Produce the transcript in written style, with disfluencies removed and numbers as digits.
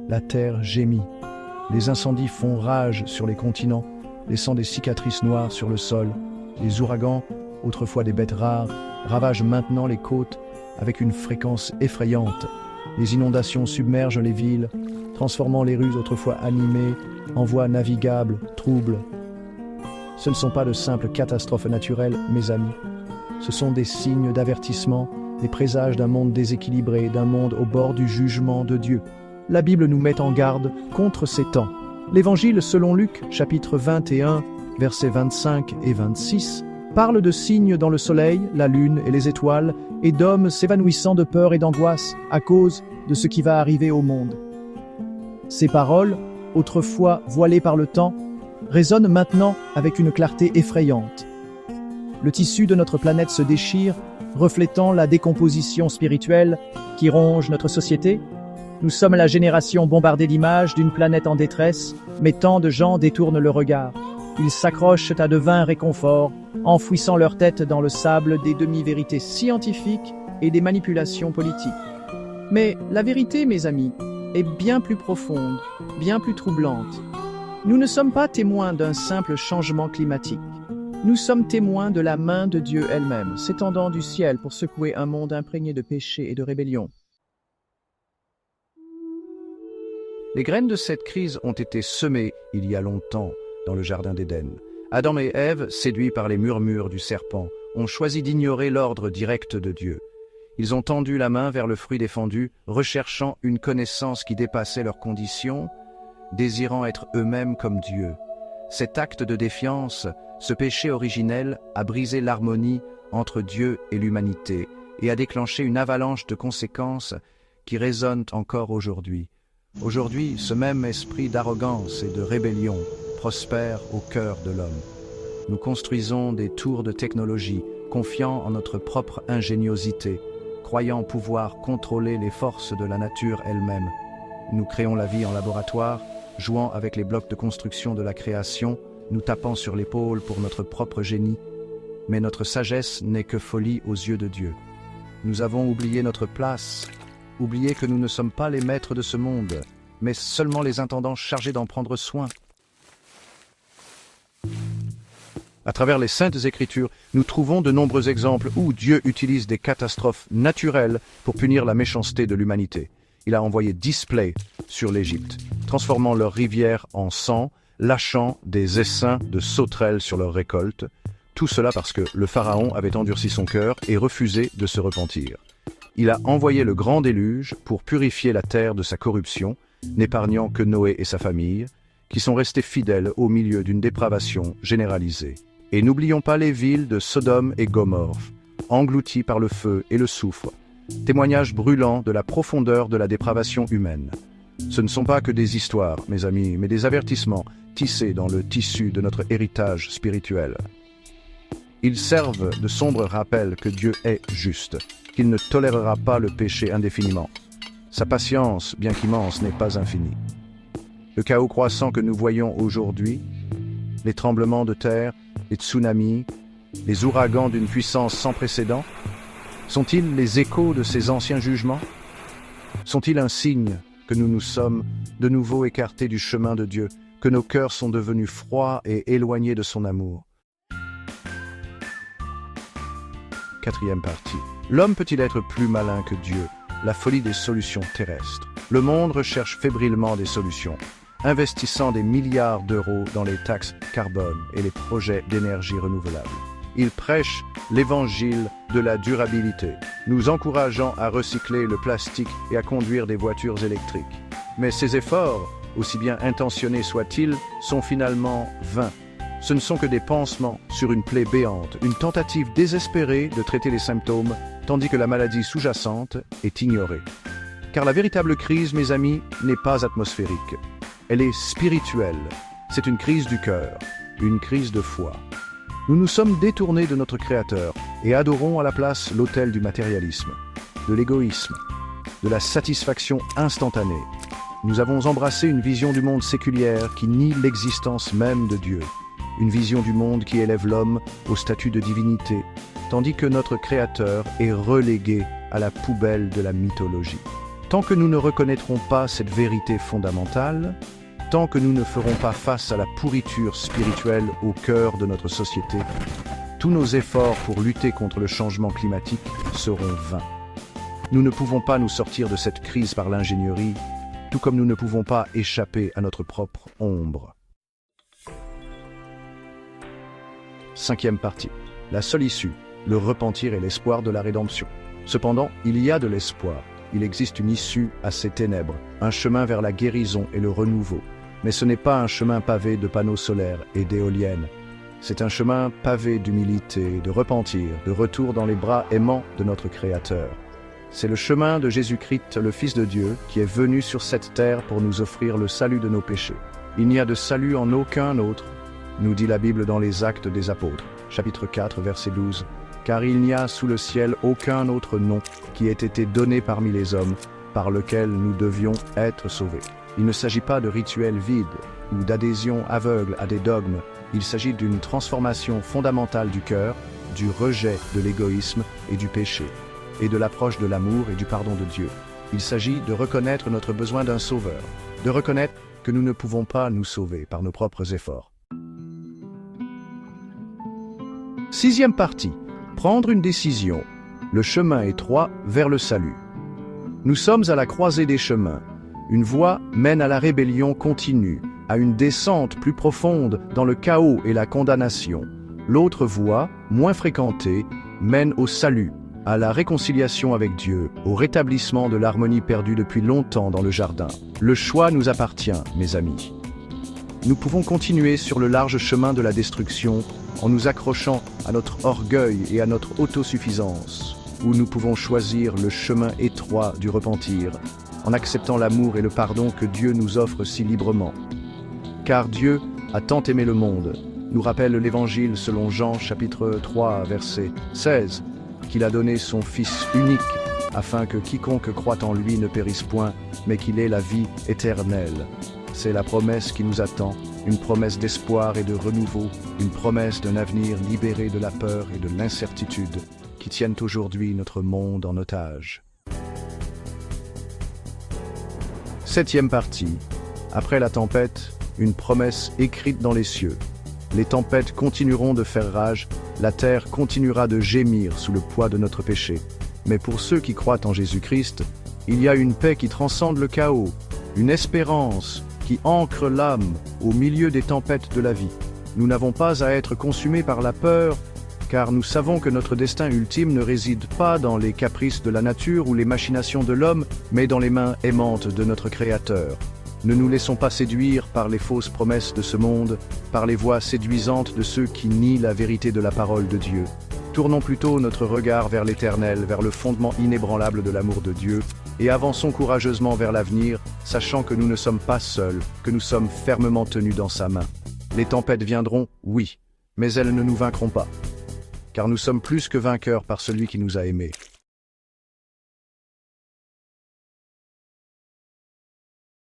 la terre gémit. Les incendies font rage sur les continents, laissant des cicatrices noires sur le sol. Les ouragans, autrefois des bêtes rares, ravagent maintenant les côtes avec une fréquence effrayante. Les inondations submergent les villes, transformant les rues autrefois animées en voies navigables, troubles. Ce ne sont pas de simples catastrophes naturelles, mes amis. Ce sont des signes d'avertissement, des présages d'un monde déséquilibré, d'un monde au bord du jugement de Dieu. La Bible nous met en garde contre ces temps. L'Évangile selon Luc, chapitre 21, versets 25 et 26, parle de signes dans le soleil, la lune et les étoiles, et d'hommes s'évanouissant de peur et d'angoisse à cause de ce qui va arriver au monde. Ces paroles, autrefois voilées par le temps, résonnent maintenant avec une clarté effrayante. Le tissu de notre planète se déchire, reflétant la décomposition spirituelle qui ronge notre société. Nous sommes la génération bombardée d'images d'une planète en détresse, mais tant de gens détournent le regard. Ils s'accrochent à de vains réconforts, enfouissant leur tête dans le sable des demi-vérités scientifiques et des manipulations politiques. Mais la vérité, mes amis, est bien plus profonde, bien plus troublante. Nous ne sommes pas témoins d'un simple changement climatique. Nous sommes témoins de la main de Dieu elle-même, s'étendant du ciel pour secouer un monde imprégné de péché et de rébellion. Les graines de cette crise ont été semées il y a longtemps dans le jardin d'Éden. Adam et Ève, séduits par les murmures du serpent, ont choisi d'ignorer l'ordre direct de Dieu. Ils ont tendu la main vers le fruit défendu, recherchant une connaissance qui dépassait leurs conditions, désirant être eux-mêmes comme Dieu. Cet acte de défiance, ce péché originel, a brisé l'harmonie entre Dieu et l'humanité et a déclenché une avalanche de conséquences qui résonnent encore aujourd'hui. Aujourd'hui, ce même esprit d'arrogance et de rébellion prospère au cœur de l'homme. Nous construisons des tours de technologie, confiant en notre propre ingéniosité, croyant pouvoir contrôler les forces de la nature elle-même. Nous créons la vie en laboratoire, jouant avec les blocs de construction de la création, nous tapant sur l'épaule pour notre propre génie. Mais notre sagesse n'est que folie aux yeux de Dieu. Nous avons oublié notre place, oublié que nous ne sommes pas les maîtres de ce monde, mais seulement les intendants chargés d'en prendre soin. À travers les Saintes Écritures, nous trouvons de nombreux exemples où Dieu utilise des catastrophes naturelles pour punir la méchanceté de l'humanité. Il a envoyé 10 plaies sur l'Égypte, transformant leurs rivières en sang, lâchant des essaims de sauterelles sur leurs récoltes. Tout cela parce que le Pharaon avait endurci son cœur et refusé de se repentir. Il a envoyé le grand déluge pour purifier la terre de sa corruption, n'épargnant que Noé et sa famille, qui sont restés fidèles au milieu d'une dépravation généralisée. Et n'oublions pas les villes de Sodome et Gomorrhe, englouties par le feu et le soufre, témoignage brûlant de la profondeur de la dépravation humaine. Ce ne sont pas que des histoires, mes amis, mais des avertissements tissés dans le tissu de notre héritage spirituel. Ils servent de sombres rappels que Dieu est juste, qu'il ne tolérera pas le péché indéfiniment. Sa patience, bien qu'immense, n'est pas infinie. Le chaos croissant que nous voyons aujourd'hui, les tremblements de terre, les tsunamis, les ouragans d'une puissance sans précédent, sont-ils les échos de ces anciens jugements? Sont-ils un signe que nous nous sommes de nouveau écartés du chemin de Dieu, que nos cœurs sont devenus froids et éloignés de son amour? Quatrième partie. L'homme peut-il être plus malin que Dieu? La folie des solutions terrestres. Le monde recherche fébrilement des solutions, investissant des milliards d'euros dans les taxes carbone et les projets d'énergie renouvelable. Il prêche l'évangile de la durabilité, nous encourageant à recycler le plastique et à conduire des voitures électriques. Mais ces efforts, aussi bien intentionnés soient-ils, sont finalement vains. Ce ne sont que des pansements sur une plaie béante, une tentative désespérée de traiter les symptômes, tandis que la maladie sous-jacente est ignorée. Car la véritable crise, mes amis, n'est pas atmosphérique. Elle est spirituelle. C'est une crise du cœur, une crise de foi. Nous nous sommes détournés de notre Créateur et adorons à la place l'autel du matérialisme, de l'égoïsme, de la satisfaction instantanée. Nous avons embrassé une vision du monde séculière qui nie l'existence même de Dieu, une vision du monde qui élève l'homme au statut de divinité, tandis que notre Créateur est relégué à la poubelle de la mythologie. Tant que nous ne reconnaîtrons pas cette vérité fondamentale, tant que nous ne ferons pas face à la pourriture spirituelle au cœur de notre société, tous nos efforts pour lutter contre le changement climatique seront vains. Nous ne pouvons pas nous sortir de cette crise par l'ingénierie, tout comme nous ne pouvons pas échapper à notre propre ombre. 5e partie. La seule issue, le repentir et l'espoir de la rédemption. Cependant, il y a de l'espoir. Il existe une issue à ces ténèbres, un chemin vers la guérison et le renouveau. Mais ce n'est pas un chemin pavé de panneaux solaires et d'éoliennes. C'est un chemin pavé d'humilité, de repentir, de retour dans les bras aimants de notre Créateur. C'est le chemin de Jésus-Christ, le Fils de Dieu, qui est venu sur cette terre pour nous offrir le salut de nos péchés. Il n'y a de salut en aucun autre, nous dit la Bible dans les Actes des Apôtres, chapitre 4, verset 12. Car il n'y a sous le ciel aucun autre nom qui ait été donné parmi les hommes, par lequel nous devions être sauvés. Il ne s'agit pas de rituels vides ou d'adhésion aveugle à des dogmes. Il s'agit d'une transformation fondamentale du cœur, du rejet de l'égoïsme et du péché, et de l'approche de l'amour et du pardon de Dieu. Il s'agit de reconnaître notre besoin d'un sauveur, de reconnaître que nous ne pouvons pas nous sauver par nos propres efforts. 6e partie. Prendre une décision. Le chemin étroit vers le salut. Nous sommes à la croisée des chemins. Une voie mène à la rébellion continue, à une descente plus profonde dans le chaos et la condamnation. L'autre voie, moins fréquentée, mène au salut, à la réconciliation avec Dieu, au rétablissement de l'harmonie perdue depuis longtemps dans le jardin. Le choix nous appartient, mes amis. Nous pouvons continuer sur le large chemin de la destruction en nous accrochant à notre orgueil et à notre autosuffisance, ou nous pouvons choisir le chemin étroit du repentir, en acceptant l'amour et le pardon que Dieu nous offre si librement. Car Dieu a tant aimé le monde, nous rappelle l'Évangile selon Jean chapitre 3 verset 16, qu'il a donné son Fils unique, afin que quiconque croit en lui ne périsse point, mais qu'il ait la vie éternelle. C'est la promesse qui nous attend, une promesse d'espoir et de renouveau, une promesse d'un avenir libéré de la peur et de l'incertitude qui tiennent aujourd'hui notre monde en otage. 7e partie. Après la tempête, une promesse écrite dans les cieux. Les tempêtes continueront de faire rage, la terre continuera de gémir sous le poids de notre péché. Mais pour ceux qui croient en Jésus-Christ, il y a une paix qui transcende le chaos, une espérance qui ancre l'âme au milieu des tempêtes de la vie. Nous n'avons pas à être consumés par la peur, car nous savons que notre destin ultime ne réside pas dans les caprices de la nature ou les machinations de l'homme, mais dans les mains aimantes de notre Créateur. Ne nous laissons pas séduire par les fausses promesses de ce monde, par les voix séduisantes de ceux qui nient la vérité de la parole de Dieu. Tournons plutôt notre regard vers l'Éternel, vers le fondement inébranlable de l'amour de Dieu, et avançons courageusement vers l'avenir, sachant que nous ne sommes pas seuls, que nous sommes fermement tenus dans sa main. Les tempêtes viendront, oui, mais elles ne nous vaincront pas, car nous sommes plus que vainqueurs par celui qui nous a aimés.